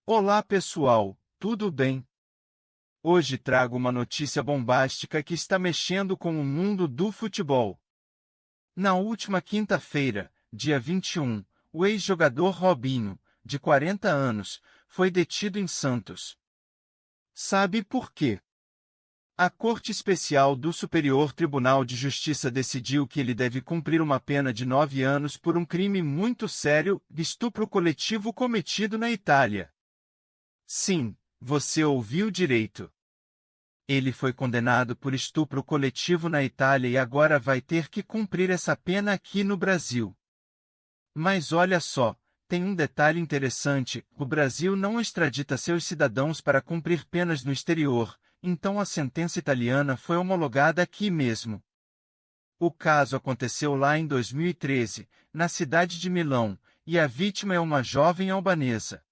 Olá pessoal, tudo bem? Hoje trago uma notícia bombástica que está mexendo com o mundo do futebol. Na última quinta-feira, dia 21, o ex-jogador Robinho, de 40 anos, foi detido em Santos. Sabe por quê? A Corte Especial do Superior Tribunal de Justiça decidiu que ele deve cumprir uma pena de 9 anos por um crime muito sério de estupro coletivo cometido na Itália. Sim, você ouviu direito. Ele foi condenado por estupro coletivo na Itália e agora vai ter que cumprir essa pena aqui no Brasil. Mas olha só, tem um detalhe interessante: o Brasil não extradita seus cidadãos para cumprir penas no exterior, então a sentença italiana foi homologada aqui mesmo. O caso aconteceu lá em 2013, na cidade de Milão, e a vítima é uma jovem albanesa.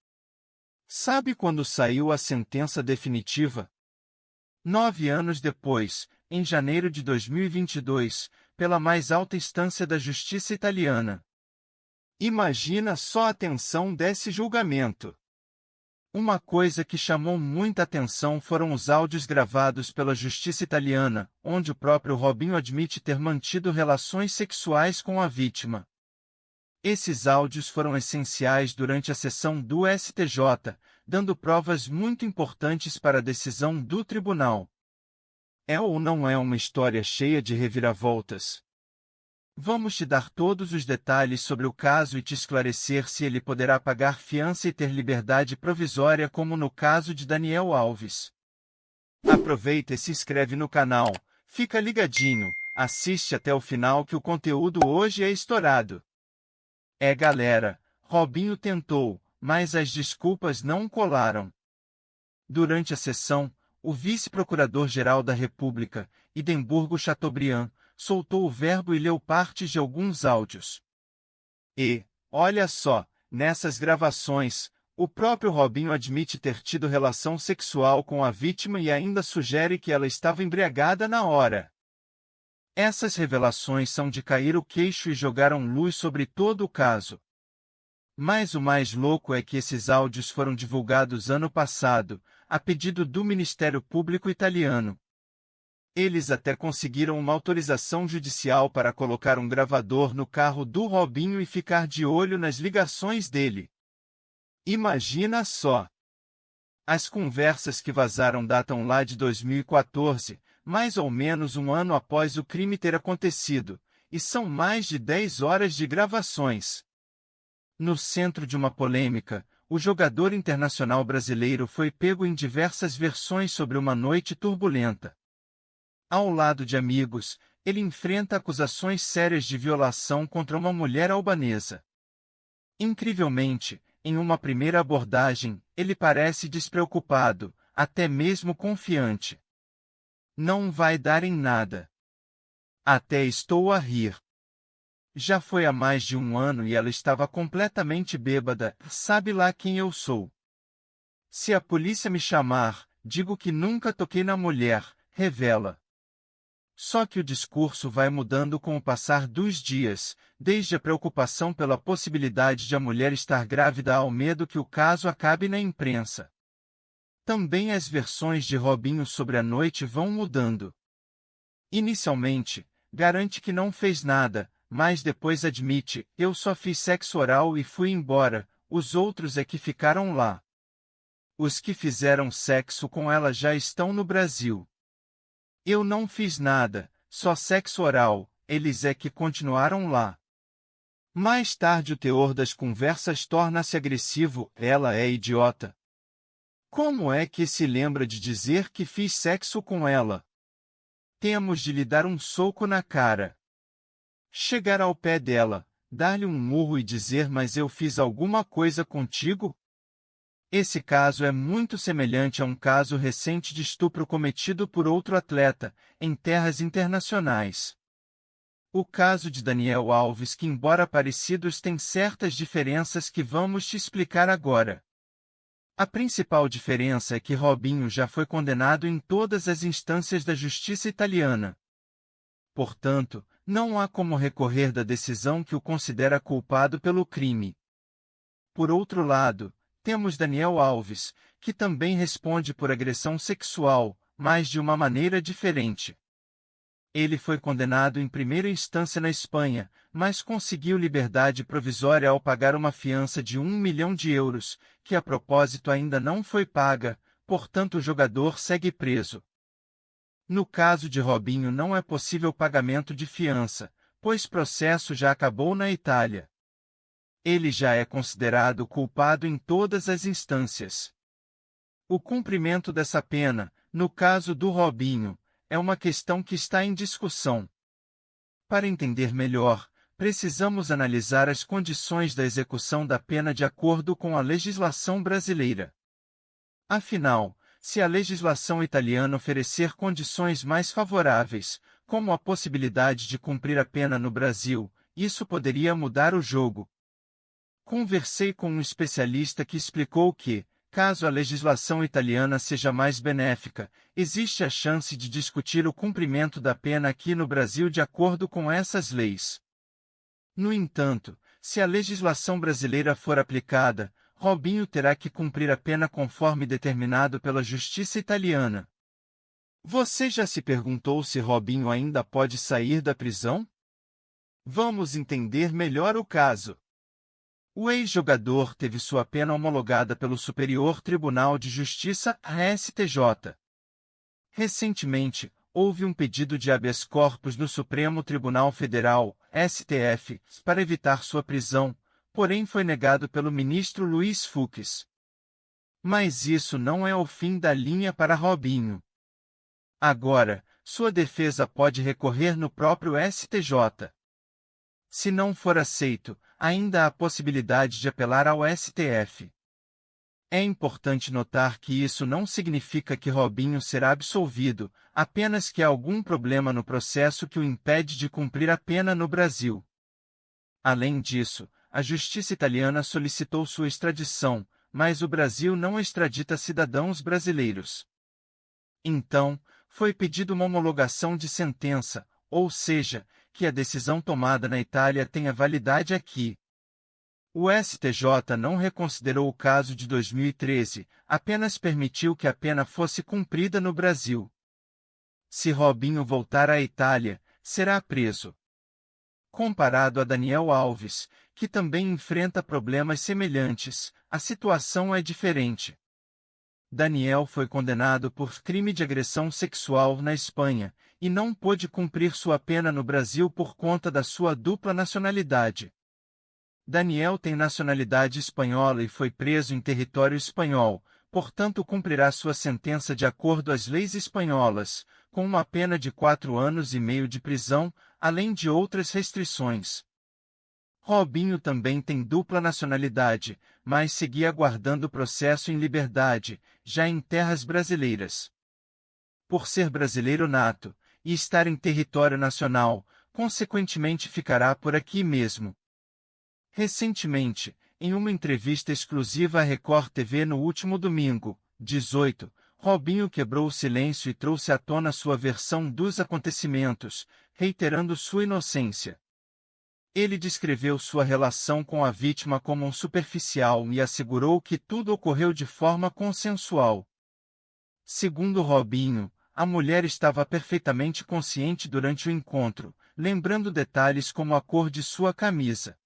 Sabe quando saiu a sentença definitiva? 9 anos depois, em janeiro de 2022, pela mais alta instância da justiça italiana. Imagina só a tensão desse julgamento. Uma coisa que chamou muita atenção foram os áudios gravados pela justiça italiana, onde o próprio Robinho admite ter mantido relações sexuais com a vítima. Esses áudios foram essenciais durante a sessão do STJ, dando provas muito importantes para a decisão do tribunal. É ou não é uma história cheia de reviravoltas? Vamos te dar todos os detalhes sobre o caso e te esclarecer se ele poderá pagar fiança e ter liberdade provisória como no caso de Daniel Alves. Aproveita e se inscreve no canal, fica ligadinho, assiste até o final que o conteúdo hoje é estourado. Galera, Robinho tentou, mas as desculpas não colaram. Durante a sessão, o vice-procurador-geral da República, Edimburgo Chateaubriand, soltou o verbo e leu partes de alguns áudios. E, olha só, nessas gravações, o próprio Robinho admite ter tido relação sexual com a vítima e ainda sugere que ela estava embriagada na hora. Essas revelações são de cair o queixo e jogaram luz sobre todo o caso. Mas o mais louco é que esses áudios foram divulgados ano passado, a pedido do Ministério Público italiano. Eles até conseguiram uma autorização judicial para colocar um gravador no carro do Robinho e ficar de olho nas ligações dele. Imagina só! As conversas que vazaram datam lá de 2014, mais ou menos um ano após o crime ter acontecido, e são mais de 10 horas de gravações. No centro de uma polêmica, o jogador internacional brasileiro foi pego em diversas versões sobre uma noite turbulenta. Ao lado de amigos, ele enfrenta acusações sérias de violação contra uma mulher albanesa. Incrivelmente, em uma primeira abordagem, ele parece despreocupado, até mesmo confiante. Não vai dar em nada. Até estou a rir. Já foi há mais de um ano e ela estava completamente bêbada, sabe lá quem eu sou. Se a polícia me chamar, digo que nunca toquei na mulher, revela. Só que o discurso vai mudando com o passar dos dias, desde a preocupação pela possibilidade de a mulher estar grávida ao medo que o caso acabe na imprensa. Também as versões de Robinho sobre a noite vão mudando. Inicialmente, garante que não fez nada, mas depois admite: eu só fiz sexo oral e fui embora, os outros é que ficaram lá. Os que fizeram sexo com ela já estão no Brasil. Eu não fiz nada, só sexo oral, eles é que continuaram lá. Mais tarde o teor das conversas torna-se agressivo: ela é idiota. Como é que se lembra de dizer que fiz sexo com ela? Temos de lhe dar um soco na cara. Chegar ao pé dela, dar-lhe um murro e dizer: mas eu fiz alguma coisa contigo? Esse caso é muito semelhante a um caso recente de estupro cometido por outro atleta, em terras internacionais. O caso de Daniel Alves, que embora parecidos tem certas diferenças que vamos te explicar agora. A principal diferença é que Robinho já foi condenado em todas as instâncias da justiça italiana. Portanto, não há como recorrer da decisão que o considera culpado pelo crime. Por outro lado, Temos Daniel Alves, que também responde por agressão sexual, mas de uma maneira diferente. Ele foi condenado em primeira instância na Espanha, mas conseguiu liberdade provisória ao pagar uma fiança de 1 milhão de euros, que a propósito ainda não foi paga, portanto o jogador segue preso. No caso de Robinho não é possível pagamento de fiança, pois processo já acabou na Itália. Ele já é considerado culpado em todas as instâncias. O cumprimento dessa pena, no caso do Robinho, é uma questão que está em discussão. Para entender melhor, precisamos analisar as condições da execução da pena de acordo com a legislação brasileira. Afinal, se a legislação italiana oferecer condições mais favoráveis, como a possibilidade de cumprir a pena no Brasil, isso poderia mudar o jogo. Conversei com um especialista que explicou que, caso a legislação italiana seja mais benéfica, existe a chance de discutir o cumprimento da pena aqui no Brasil de acordo com essas leis. No entanto, se a legislação brasileira for aplicada, Robinho terá que cumprir a pena conforme determinado pela justiça italiana. Você já se perguntou se Robinho ainda pode sair da prisão? Vamos entender melhor o caso. O ex-jogador teve sua pena homologada pelo Superior Tribunal de Justiça, a STJ. Recentemente, houve um pedido de habeas corpus no Supremo Tribunal Federal, STF, para evitar sua prisão, porém foi negado pelo ministro Luiz Fux. Mas isso não é o fim da linha para Robinho. Agora, sua defesa pode recorrer no próprio STJ. Se não for aceito, ainda há a possibilidade de apelar ao STF. É importante notar que isso não significa que Robinho será absolvido, apenas que há algum problema no processo que o impede de cumprir a pena no Brasil. Além disso, a justiça italiana solicitou sua extradição, mas o Brasil não extradita cidadãos brasileiros. Então, foi pedida uma homologação de sentença, ou seja, que a decisão tomada na Itália tenha validade aqui. O STJ não reconsiderou o caso de 2013, apenas permitiu que a pena fosse cumprida no Brasil. Se Robinho voltar à Itália, será preso. Comparado a Daniel Alves, que também enfrenta problemas semelhantes, a situação é diferente. Daniel foi condenado por crime de agressão sexual na Espanha, e não pôde cumprir sua pena no Brasil por conta da sua dupla nacionalidade. Daniel tem nacionalidade espanhola e foi preso em território espanhol, portanto cumprirá sua sentença de acordo às leis espanholas, com uma pena de 4 anos e meio de prisão, além de outras restrições. Robinho também tem dupla nacionalidade, mas seguia aguardando o processo em liberdade, já em terras brasileiras. Por ser brasileiro nato, e estar em território nacional, consequentemente ficará por aqui mesmo. Recentemente, em uma entrevista exclusiva à Record TV no último domingo, 18, Robinho quebrou o silêncio e trouxe à tona sua versão dos acontecimentos, reiterando sua inocência. Ele descreveu sua relação com a vítima como superficial e assegurou que tudo ocorreu de forma consensual. Segundo Robinho, a mulher estava perfeitamente consciente durante o encontro, lembrando detalhes como a cor de sua camisa.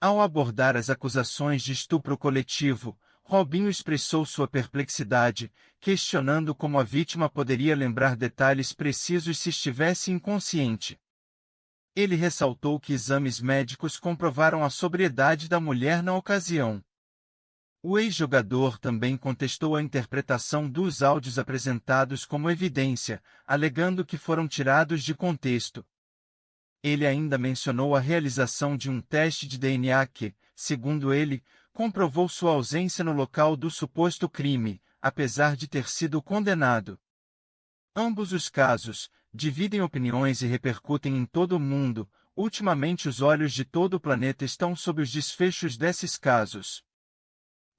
Ao abordar as acusações de estupro coletivo, Robinho expressou sua perplexidade, questionando como a vítima poderia lembrar detalhes precisos se estivesse inconsciente. Ele ressaltou que exames médicos comprovaram a sobriedade da mulher na ocasião. O ex-jogador também contestou a interpretação dos áudios apresentados como evidência, alegando que foram tirados de contexto. Ele ainda mencionou a realização de um teste de DNA que, segundo ele, comprovou sua ausência no local do suposto crime, apesar de ter sido condenado. Ambos os casos dividem opiniões e repercutem em todo o mundo. Ultimamente os olhos de todo o planeta estão sob os desfechos desses casos.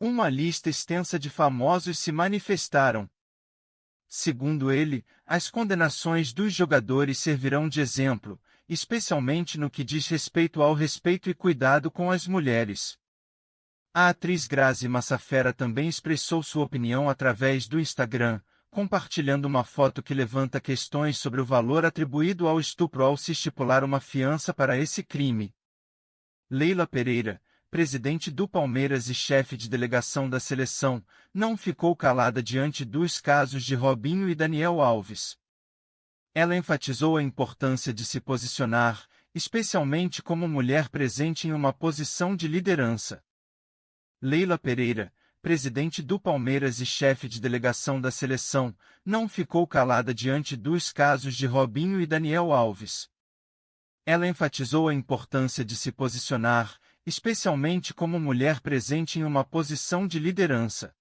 Uma lista extensa de famosos se manifestaram. Segundo ele, as condenações dos jogadores servirão de exemplo, especialmente no que diz respeito ao respeito e cuidado com as mulheres. A atriz Grazi Massafera também expressou sua opinião através do Instagram, compartilhando uma foto que levanta questões sobre o valor atribuído ao estupro ao se estipular uma fiança para esse crime. Leila Pereira, presidente do Palmeiras e chefe de delegação da seleção, não ficou calada diante dos casos de Robinho e Daniel Alves. Ela enfatizou a importância de se posicionar, especialmente como mulher presente em uma posição de liderança. Leila Pereira, presidente do Palmeiras e chefe de delegação da seleção, não ficou calada diante dos casos de Robinho e Daniel Alves. Ela enfatizou a importância de se posicionar, especialmente como mulher presente em uma posição de liderança.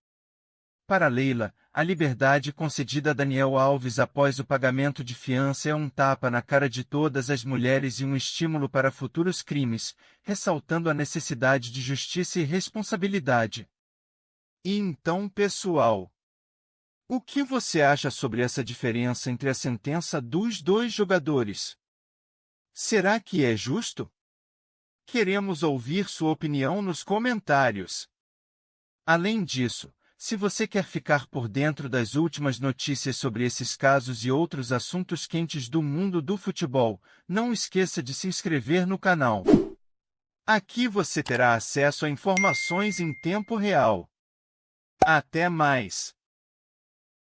Para Leila, a liberdade concedida a Daniel Alves após o pagamento de fiança é um tapa na cara de todas as mulheres e um estímulo para futuros crimes, ressaltando a necessidade de justiça e responsabilidade. E então, pessoal, o que você acha sobre essa diferença entre a sentença dos dois jogadores? Será que é justo? Queremos ouvir sua opinião nos comentários. Além disso, se você quer ficar por dentro das últimas notícias sobre esses casos e outros assuntos quentes do mundo do futebol, não esqueça de se inscrever no canal. Aqui você terá acesso a informações em tempo real. Até mais!